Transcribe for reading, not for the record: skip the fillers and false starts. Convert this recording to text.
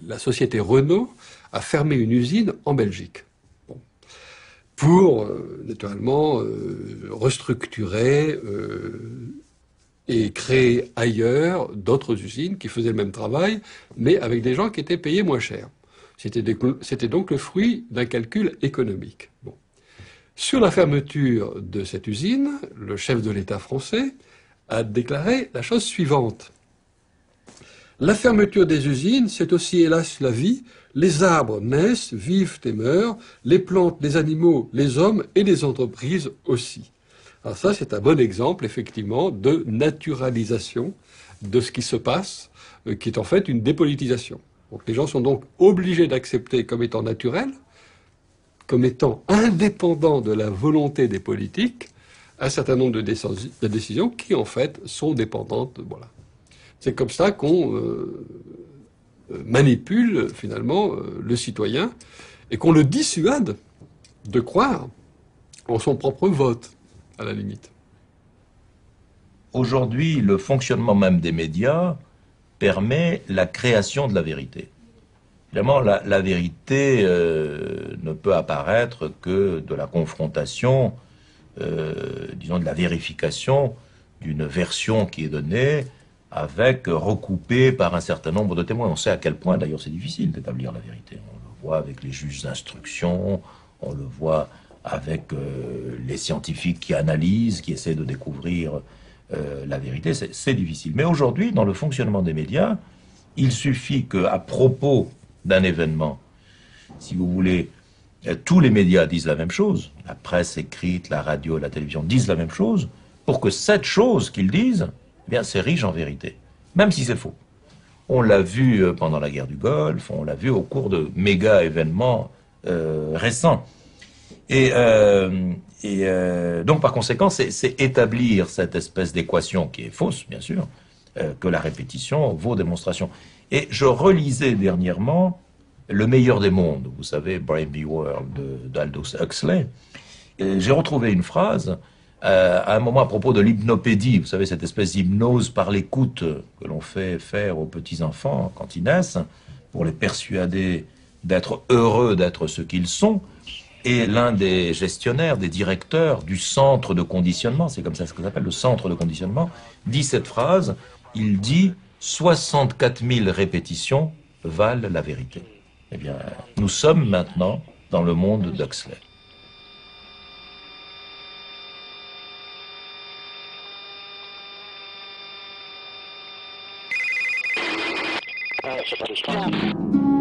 la société Renault a fermé une usine en Belgique. Bon. Pour, naturellement, restructurer et créer ailleurs d'autres usines qui faisaient le même travail, mais avec des gens qui étaient payés moins cher. C'était donc le fruit d'un calcul économique. Bon. Sur la fermeture de cette usine, le chef de l'État français a déclaré la chose suivante. La fermeture des usines, c'est aussi hélas la vie. Les arbres naissent, vivent et meurent, les plantes, les animaux, les hommes et les entreprises aussi. Alors ça, c'est un bon exemple, effectivement, de naturalisation de ce qui se passe, qui est en fait une dépolitisation. Donc les gens sont donc obligés d'accepter comme étant naturel, comme étant indépendant de la volonté des politiques, un certain nombre de décisions qui, en fait, sont dépendantes. Voilà. C'est comme ça qu'on manipule, finalement, le citoyen et qu'on le dissuade de croire en son propre vote, à la limite. Aujourd'hui, le fonctionnement même des médias permet la création de la vérité. Évidemment, la vérité ne peut apparaître que de la confrontation, disons de la vérification d'une version qui est donnée avec recoupée par un certain nombre de témoins. On sait à quel point, d'ailleurs, c'est difficile d'établir la vérité. On le voit avec les juges d'instruction, on le voit avec les scientifiques qui analysent, qui essaient de découvrir la vérité. C'est difficile. Mais aujourd'hui, dans le fonctionnement des médias, il suffit qu'à propos d'un événement, si vous voulez, tous les médias disent la même chose, la presse écrite, la radio, la télévision disent la même chose, pour que cette chose qu'ils disent, eh bien, c'est riche en vérité, même si c'est faux. On l'a vu pendant la guerre du Golfe, on l'a vu au cours de méga événements récents. Donc, par conséquent, c'est établir cette espèce d'équation qui est fausse, bien sûr, que la répétition vaut démonstration. Et je relisais dernièrement Le meilleur des mondes, vous savez, Brave New World d'Aldous Huxley. J'ai retrouvé une phrase à un moment à propos de l'hypnopédie, vous savez, cette espèce d'hypnose par l'écoute que l'on fait faire aux petits-enfants quand ils naissent, pour les persuader d'être heureux d'être ce qu'ils sont. Et l'un des gestionnaires, des directeurs du centre de conditionnement, c'est comme ça ce qu'on appelle le centre de conditionnement, dit cette phrase, il dit « 64 000 répétitions valent la vérité ». Eh bien, nous sommes maintenant dans le monde d'Huxley. Yeah.